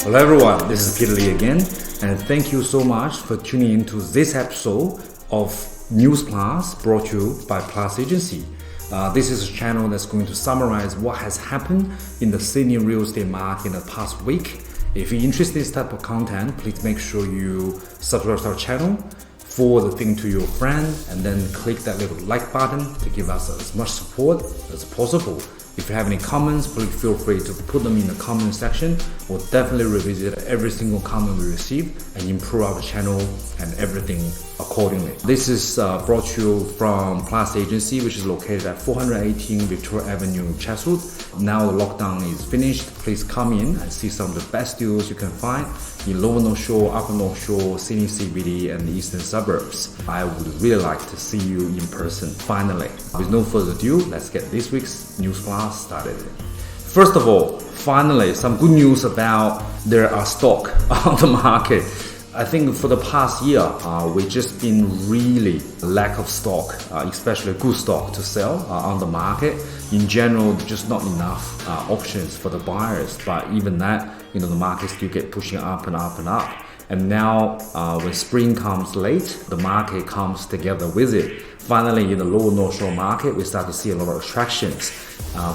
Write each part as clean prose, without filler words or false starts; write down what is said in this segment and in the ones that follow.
Hello everyone, this is Peter Lee again, and thank you so much for tuning into this episode of News Plus brought to you by Plus Agency. This is a channel that's going to summarize what has happened in the Sydney real estate market in the past week. If you're interested in this type of content, please make sure you subscribe to our channel, forward the thing to your friend, and then click that little like button to give us as much support as possible. If you have any comments, please feel free to put them in the comment section. We'll definitely revisit every single comment we receive and improve our channel and everything accordingly. This is brought to you from Plus Agency, which is located at 418 Victoria Avenue, Chatswood. Now the lockdown is finished. Please come in and see some of the best deals you can find in Lower North Shore, Upper North Shore, Sydney CBD and the eastern suburbs. I would really like to see you in person, finally. With no further ado, let's get this week's News Plus started. First of all, finally, some good news about there are stock on the market. I think for the past year, we've just been really lack of stock, especially good stock to sell on the market. In general, just not enough options for the buyers. But even that, the market still get pushing up and up and up. And now, when spring comes late, the market comes together with it. Finally, in the Lower North Shore market, we start to see a lot of attractions.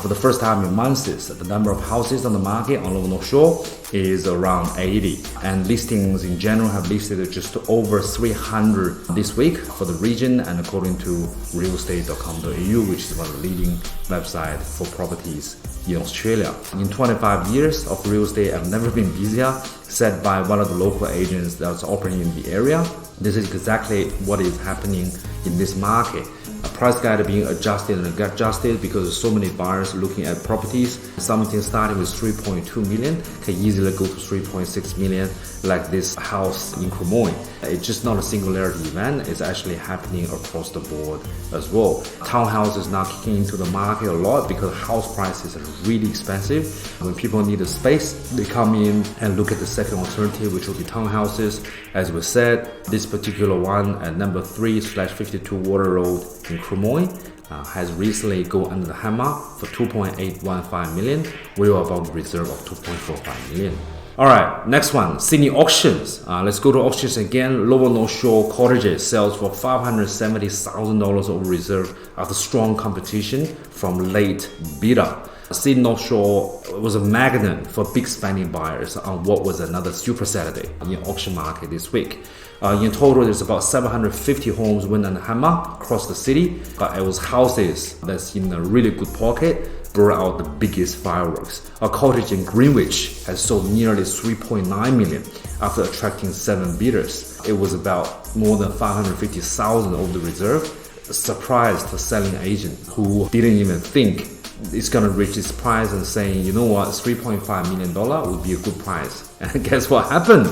For the first time in months, the number of houses on the market on Lower North Shore is around 80. And listings in general have listed just over 300 this week for the region, and according to realestate.com.au, which is one of the leading websites for properties in Australia. In 25 years of real estate, I've never been busier, said by one of the local agents that's operating in the area. This is exactly what is happening in this market. A price guide being adjusted and adjusted because there's so many buyers looking at properties. Something starting with 3.2 million can easily go to 3.6 million, like this house in Cremorne. It's just not a singularity event, it's actually happening across the board as well. Townhouses now kicking into the market a lot because house prices are really expensive. When people need a space, they come in and look at the second alternative, which will be townhouses. As we said, this particular one at number 3/52 Water Road in Cremorne has recently gone under the hammer for 2.815 million, well above the reserve of 2.45 million. Alright, next one, Sydney auctions. Let's go to auctions again. Lower North Shore cottages sells for $570,000 over reserve after strong competition from late bidder. Sydney North Shore was a magnet for big spending buyers on what was another super Saturday in the auction market this week. In total, there's about 750 homes went on the hammer across the city, but it was houses that's in a really good pocket brought out the biggest fireworks. A cottage in Greenwich has sold nearly 3.9 million after attracting 7 bidders. It was about more than 550,000 over the reserve. Surprised the selling agent who didn't even think it's gonna reach this price and saying, you know what, $3.5 million would be a good price. And guess what happened?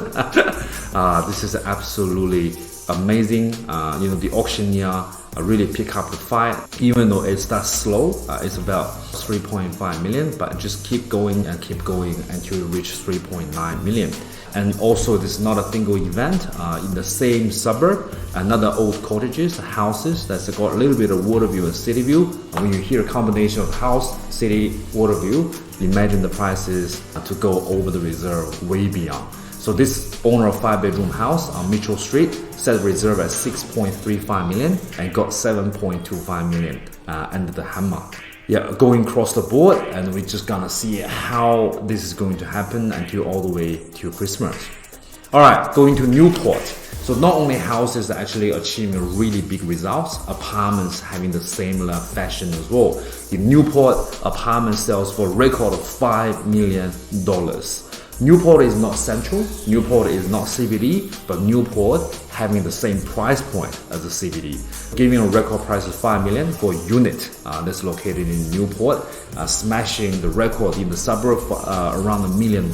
This is absolutely amazing. The auctioneer really pick up the fight. Even though it starts slow, it's about 3.5 million, but just keep going until you reach 3.9 million. And also, this is not a single event. In the same suburb, another old cottages, houses that's got a little bit of water view and city view. And when you hear a combination of house, city, water view, imagine the prices to go over the reserve way beyond. So this owner of 5-bedroom house on Mitchell Street set reserve at 6.35 million and got 7.25 million under the hammer. Yeah, going across the board, and we're just gonna see how this is going to happen until all the way to Christmas. Alright, going to Newport. So not only houses are actually achieving really big results, apartments having the similar fashion as well. In Newport, apartment sells for a record of $5 million. Newport is not central, Newport is not CBD, but Newport having the same price point as the CBD, giving a record price of $5 million for a unit that's located in Newport, smashing the record in the suburb for around $1 million.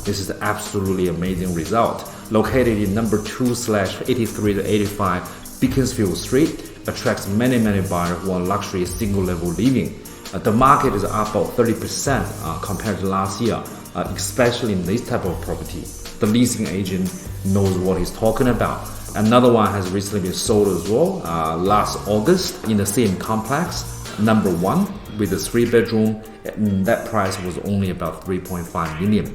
This is an absolutely amazing result. Located in number 2/83 to 85 Beaconsfield Street, attracts many buyers who want luxury single level living. The market is up about 30% compared to last year. Especially in this type of property. The leasing agent knows what he's talking about. Another one has recently been sold as well, last August in the same complex, number 1. with the 3-bedroom, that price was only about 3.5 million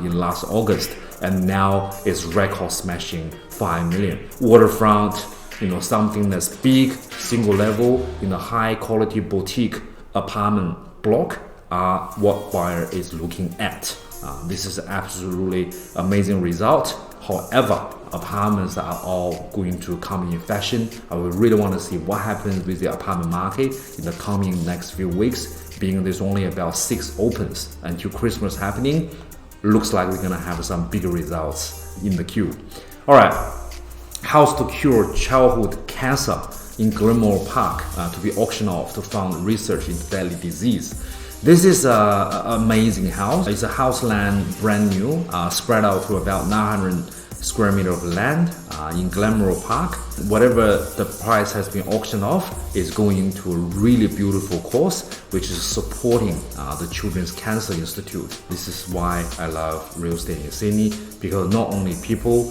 in last August, and now it's record smashing 5 million. Waterfront, something that's big, single level, in a high quality boutique apartment block are what buyer is looking at. This is absolutely amazing result. However, apartments are all going to come in fashion. I would really want to see what happens with the apartment market in the coming next few weeks, being there's only about 6 opens until Christmas happening. Looks like we're gonna have some bigger results in the queue. All right, house to cure childhood cancer in Glenmore Park to be auctioned off to fund research into deadly disease. This is an amazing house. It's a house land, brand new, spread out to about 900 square meter of land in Glenmore Park. Whatever the price has been auctioned off is going into a really beautiful cause, which is supporting the Children's Cancer Institute. This is why I love real estate in Sydney, because not only people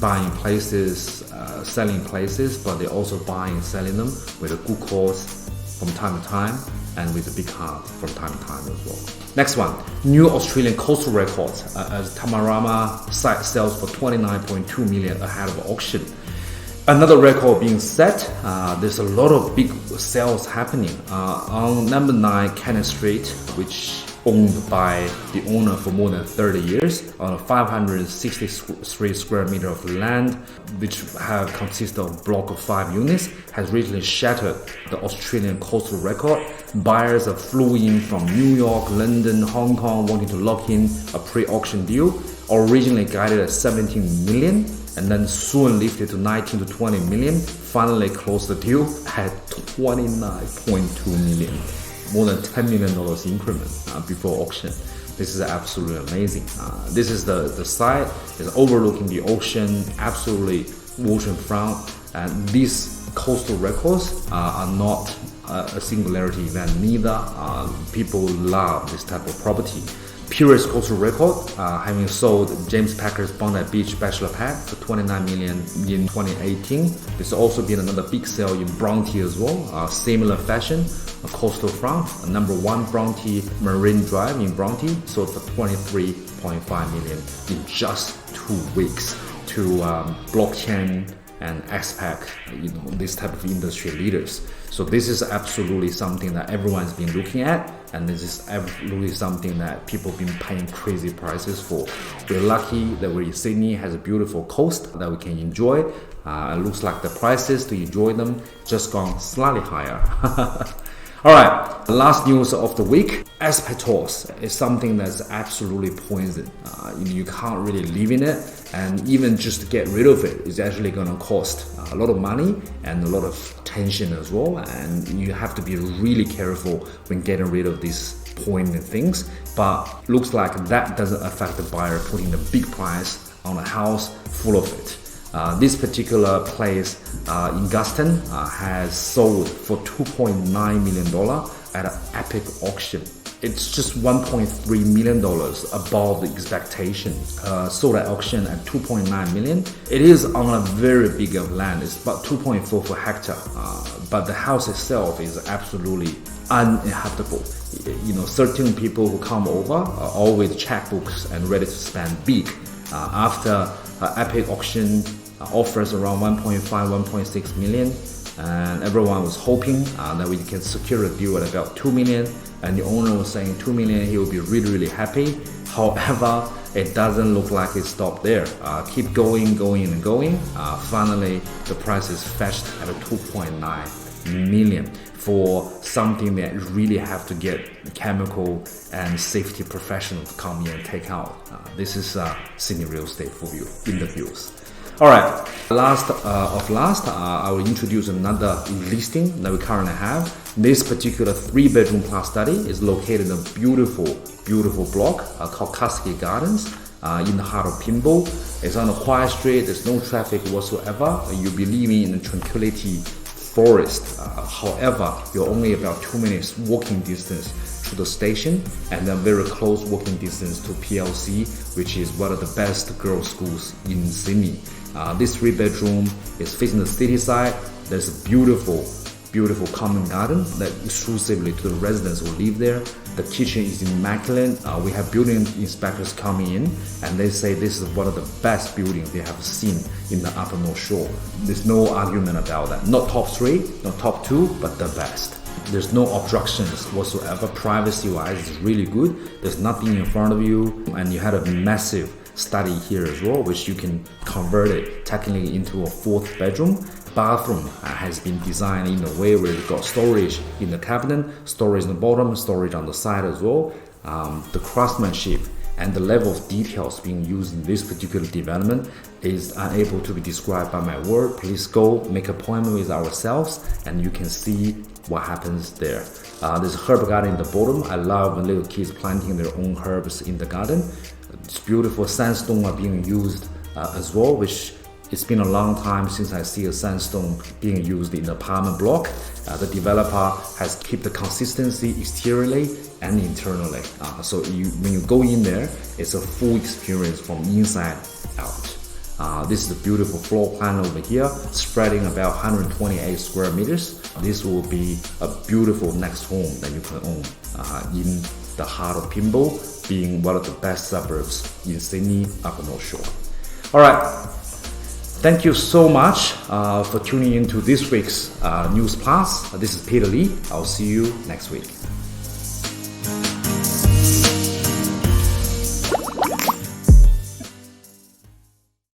buying places, selling places, but they're also buying and selling them with a good cause from time to time, and with a big heart from time to time as well. Next one, new Australian coastal records as Tamarama site sells for 29.2 million ahead of auction. Another record being set. There's a lot of big sales happening on number 9 Kenneth Street, which owned by the owner for more than 30 years on a 563 square meter of land, which have consisted of a block of 5 units, has recently shattered the Australian coastal record. Buyers have flew in from New York, London, Hong Kong, wanting to lock in a pre-auction deal, originally guided at 17 million, and then soon lifted to 19 to 20 million, finally closed the deal at 29.2 million. More than $10 million increment before auction. This is absolutely amazing. This is the site. It's overlooking the ocean, absolutely oceanfront. And these coastal records are not a singularity event neither. People love this type of property. Purest coastal record, having sold James Packer's Bondi Beach Bachelor Pad for 29 million in 2018. There's also been another big sale in Bronte as well, similar fashion, a coastal front. Number 1 Bronte Marine Drive in Bronte sold for 23.5 million in just 2 weeks to blockchain and expat, this type of industry leaders. So this is absolutely something that everyone's been looking at, and this is absolutely something that people have been paying crazy prices for. We're lucky that we're in Sydney, has a beautiful coast that we can enjoy. It looks like the prices to enjoy them just gone slightly higher. All right, last news of the week. Asbestos is something that's absolutely poison. You can't really live in it, and even just to get rid of it is actually going to cost a lot of money and a lot of tension as well. And you have to be really careful when getting rid of these poison things. But looks like that doesn't affect the buyer putting the big price on a house full of it. This particular place in Gaston has sold for $2.9 million at an epic auction. It's just $1.3 million above the expectation. Sold at auction at $2.9 million. It is on a very big of land. It's about 2.4 per hectare. But the house itself is absolutely uninhabitable. Certain people who come over are always checkbooks and ready to spend big. After epic auction offers around 1.5, 1.6 million, and everyone was hoping that we can secure a deal at about 2 million, and the owner was saying 2 million, he will be really, really happy. However, it doesn't look like it stopped there. Keep going and going. Finally, the price is fetched at a 2.9 million for something that you really have to get chemical and safety professionals to come in and take out. This is Sydney real estate for you in the views. All right, last, I will introduce another listing that we currently have. This particular 3-bedroom plus study is located in a beautiful block called Casula Gardens in the heart of Pimble. It's on a quiet street. There's no traffic whatsoever. You'll be living in a tranquility forest. However, you're only about 2 minutes walking distance to the station, and then very close walking distance to PLC, which is one of the best girls' schools in Sydney. This 3-bedroom is facing the city side. There's a beautiful beautiful common garden that exclusively to the residents who live there. The kitchen is immaculate. We have building inspectors coming in and they say this is one of the best buildings they have seen in the Upper North Shore. There's no argument about that. Not top 3, not top 2, but the best. There's no obstructions whatsoever. Privacy-wise, it's really good. There's nothing in front of you, and you had a massive study here as well, which you can convert it technically into a 4th bedroom. Bathroom has been designed in a way where you've got storage in the cabinet, storage in the bottom, storage on the side as well. The craftsmanship and the level of details being used in this particular development is unable to be described by my word. Please go make an appointment with ourselves and you can see what happens there. There's a herb garden in the bottom. I love when little kids planting their own herbs in the garden. It's beautiful. Sandstone are being used as well, which it's been a long time since I see a sandstone being used in the apartment block. The developer has kept the consistency exteriorly and internally. So when you go in there, it's a full experience from inside out. This is a beautiful floor plan over here, spreading about 128 square meters. This will be a beautiful next home that you can own in the heart of Pimble, being one of the best suburbs in Sydney, Upper North Shore. All right. Thank you so much for tuning in to this week's News Plus. This is Peter Lee. I'll see you next week.